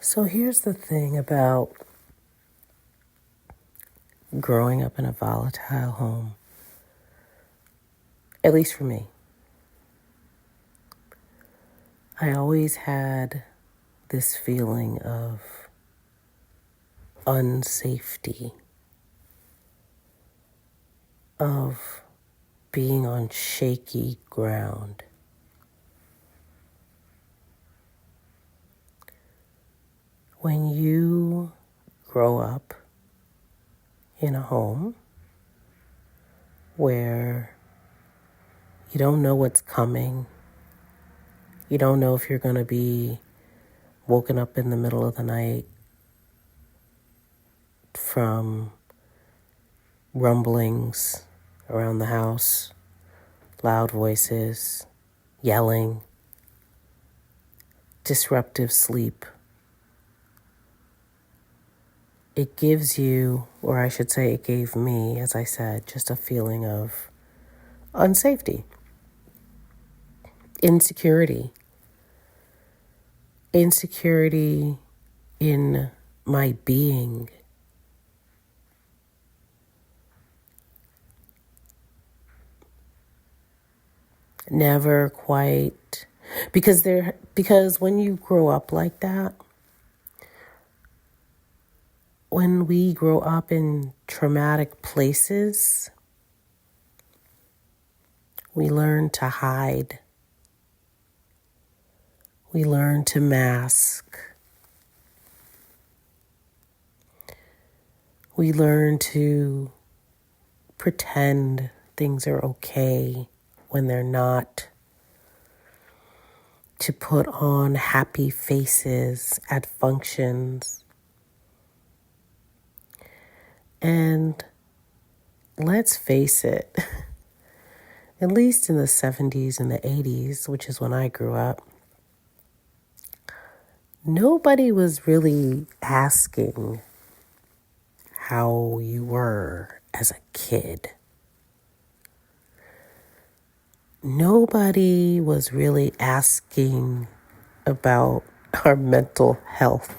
So here's the thing about growing up in a volatile home, at least for me. I always had this feeling of unsafety, of being on shaky ground. When you grow up in a home where you don't know what's coming, you don't know if you're going to be woken up in the middle of the night from rumblings around the house, loud voices, yelling, disruptive sleep. It gives you, or I should say it gave me, as I said, just a feeling of unsafety, insecurity in my being. Never quite, because when you grow up like that, when we grow up in traumatic places, we learn to hide. We learn to mask. We learn to pretend things are okay when they're not. To put on happy faces at functions. And let's face it, at least in the 70s and the 80s, which is when I grew up, nobody was really asking how you were as a kid. Nobody was really asking about our mental health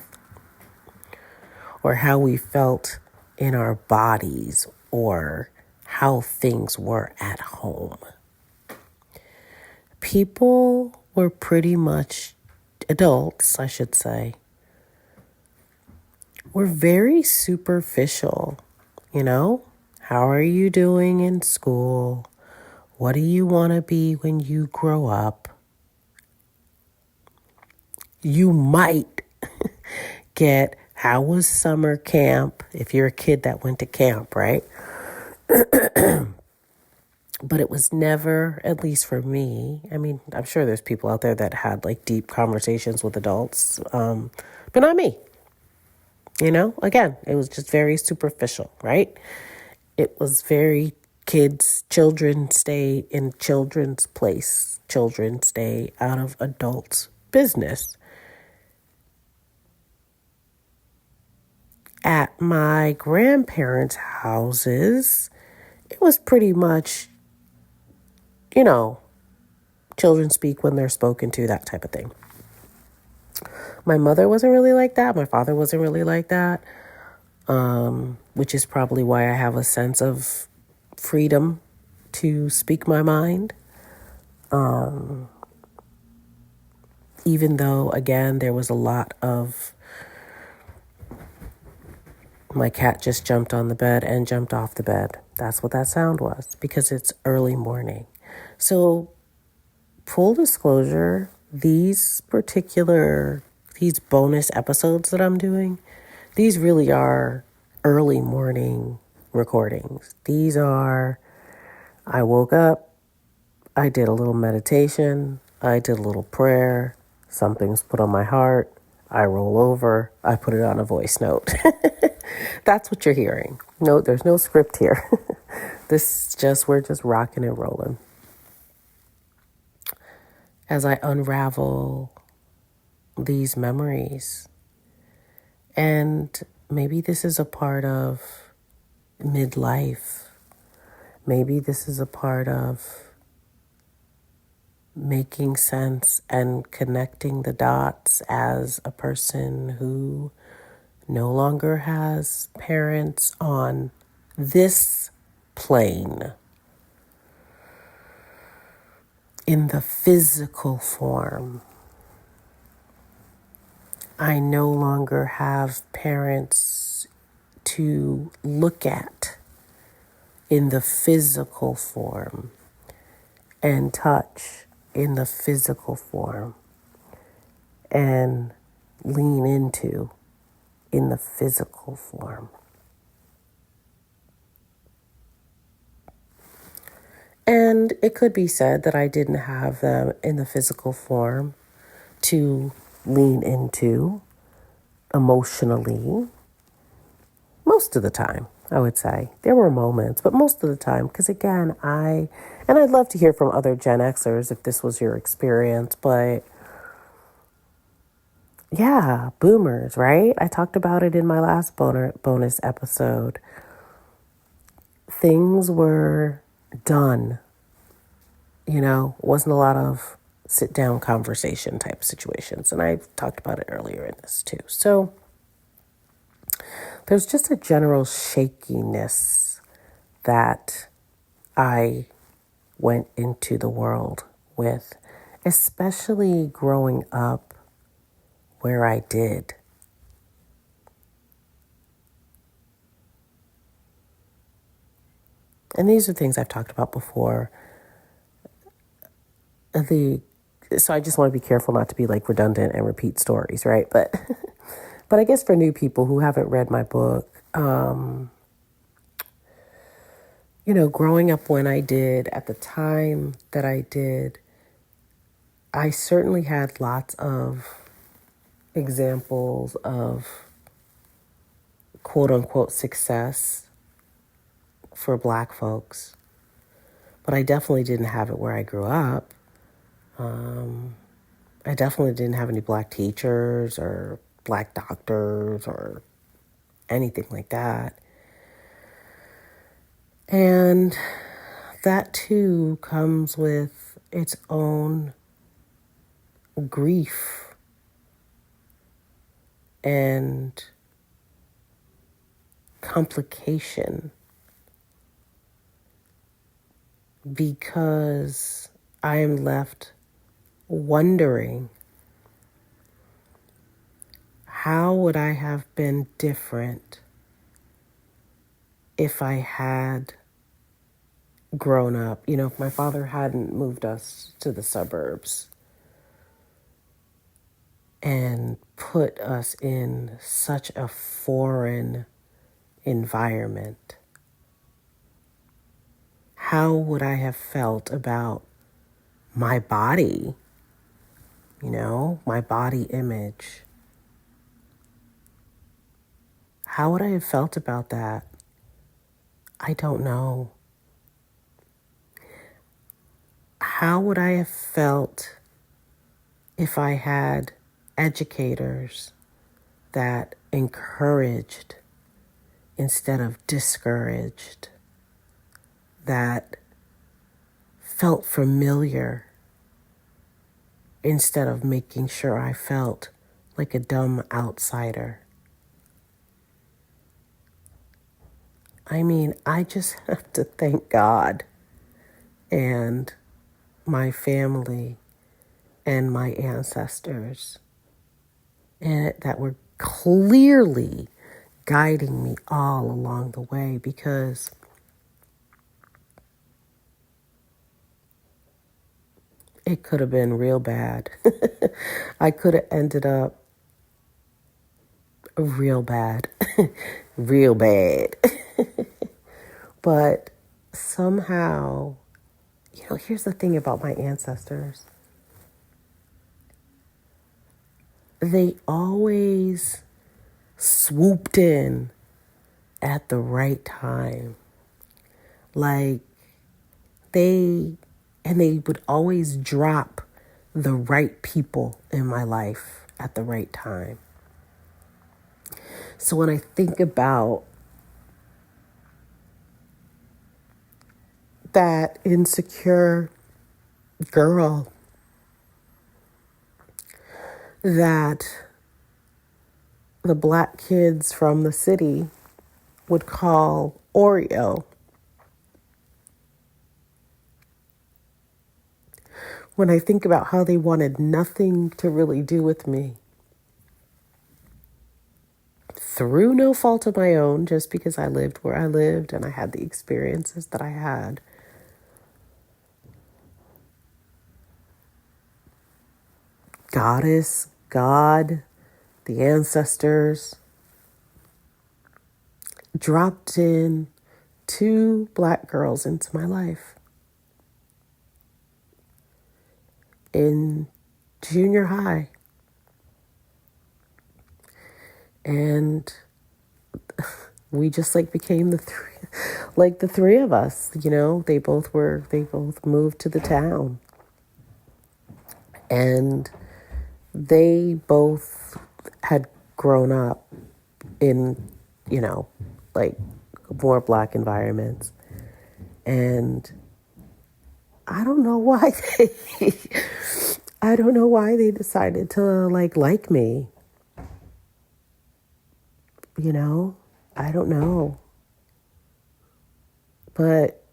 or how we felt in our bodies or how things were at home. People were pretty much, adults, I should say, were very superficial, How are you doing in school? What do you want to be when you grow up? You might get, how was summer camp? If you're a kid that went to camp, right? But it was never, at least for me, I'm sure there's people out there that had like deep conversations with adults, but not me. Again, it was just very superficial, right? It was very children stay in children's place. Children stay out of adults' business. At my grandparents' houses, it was pretty much, children speak when they're spoken to, that type of thing. My mother wasn't really like that. My father wasn't really like that, which is probably why I have a sense of freedom to speak my mind. Even though, again, there was a lot of, my cat just jumped on the bed and jumped off the bed. That's what that sound was, because it's early morning. So, full disclosure, these bonus episodes that I'm doing, these really are early morning recordings. These are, I woke up, I did a little meditation, I did a little prayer, something's put on my heart, I roll over, I put it on a voice note. That's what you're hearing. No, there's no script here. We're just rocking and rolling. As I unravel these memories. And maybe this is a part of midlife. Maybe this is a part of making sense and connecting the dots as a person who no longer has parents on this plane in the physical form. I no longer have parents to look at in the physical form and touch in the physical form and lean into in the physical form. And it could be said that I didn't have them in the physical form to lean into emotionally. Most of the time, I would say. There were moments, but most of the time, because again, and I'd love to hear from other Gen Xers if this was your experience, but yeah, boomers, right? I talked about it in my last bonus episode. Things were done, wasn't a lot of sit down conversation type situations. And I talked about it earlier in this too. So there's just a general shakiness that I went into the world with, especially growing up where I did. And these are things I've talked about before. So I just want to be careful not to be like redundant and repeat stories, right? But but I guess for new people who haven't read my book, growing up when I did, at the time that I did, I certainly had lots of examples of quote unquote success for Black folks. But I definitely didn't have it where I grew up. I definitely didn't have any Black teachers or Black doctors or anything like that. And that too comes with its own grief and complication, because I am left wondering, how would I have been different if I had grown up? If my father hadn't moved us to the suburbs and put us in such a foreign environment, how would I have felt about my body, my body image? How would I have felt about that? I don't know. How would I have felt if I had educators that encouraged instead of discouraged, that felt familiar instead of making sure I felt like a dumb outsider? I just have to thank God and my family and my ancestors, and that were clearly guiding me all along the way, because it could have been real bad. I could have ended up real bad, real bad. But somehow, here's the thing about my ancestors. They always swooped in at the right time. Like they would always drop the right people in my life at the right time. So when I think about that insecure girl that the black kids from the city would call Oreo. When I think about how they wanted nothing to really do with me, through no fault of my own, just because I lived where I lived and I had the experiences that I had. Goddess, God, the ancestors dropped in 2 black girls into my life in junior high. And we just became the three of us, they both moved to the town. And they both had grown up in, more black environments. And I don't know why they decided to like me. I don't know. But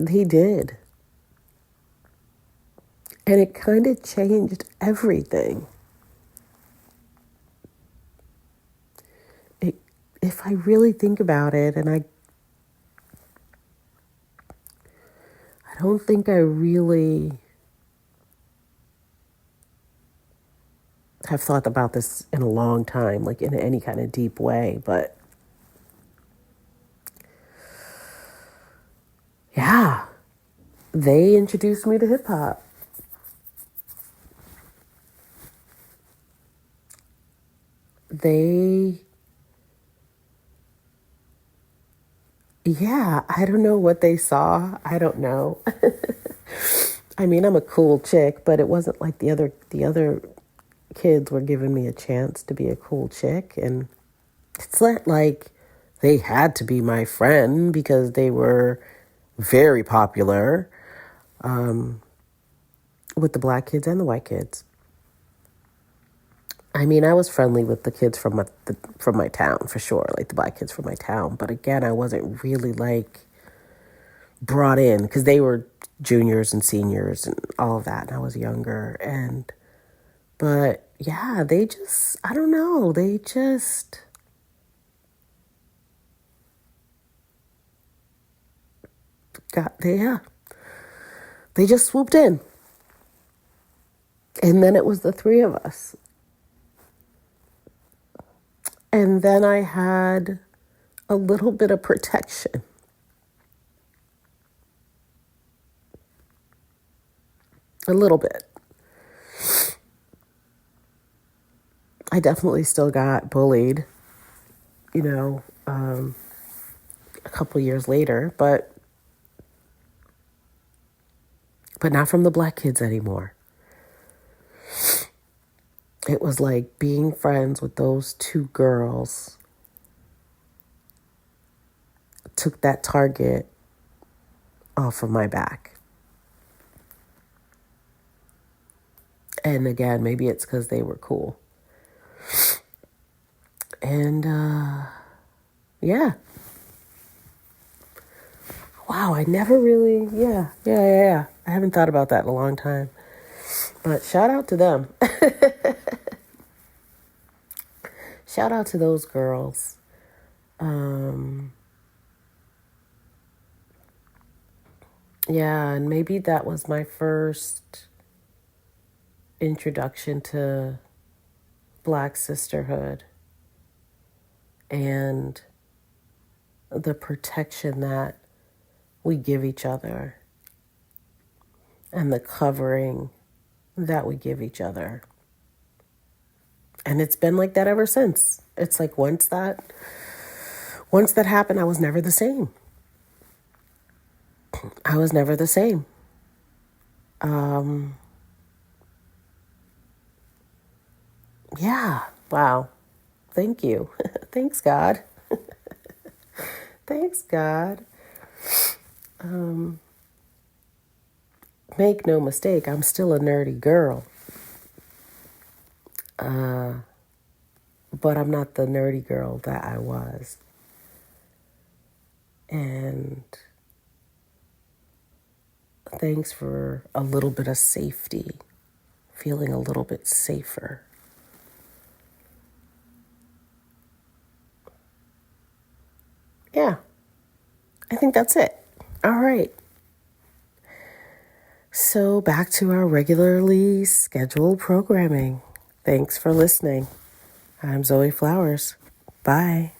he did. And it kind of changed everything. If I really think about it, and I don't think I really have thought about this in a long time, in any kind of deep way, but yeah, they introduced me to hip hop. I don't know what they saw. I don't know. I mean, I'm a cool chick, but it wasn't like the other kids were giving me a chance to be a cool chick. And it's not like they had to be my friend because they were very popular with the black kids and the white kids. I mean, I was friendly with the kids from my town, for sure, the black kids from my town. But again, I wasn't really brought in because they were juniors and seniors and all of that. And I was younger. But yeah, I don't know. They just they just swooped in. And then it was the 3 of us. And then I had a little bit of protection. A little bit. I definitely still got bullied, a couple years later, but not from the black kids anymore. It was like being friends with those 2 girls took that target off of my back. And again, maybe it's because they were cool. And yeah. Wow, I never really, yeah. I haven't thought about that in a long time. But shout out to them. Shout out to those girls. Yeah, and maybe that was my first introduction to Black sisterhood and the protection that we give each other and the covering that we give each other. And it's been like that ever since. It's like once that happened, I was never the same. I was never the same. Yeah. Wow. Thank you. Thanks, God. Thanks, God. Make no mistake, I'm still a nerdy girl. But I'm not the nerdy girl that I was. And thanks for a little bit of safety, feeling a little bit safer. Yeah, I think that's it. All right. So back to our regularly scheduled programming. Thanks for listening. I'm Zoe Flowers. Bye.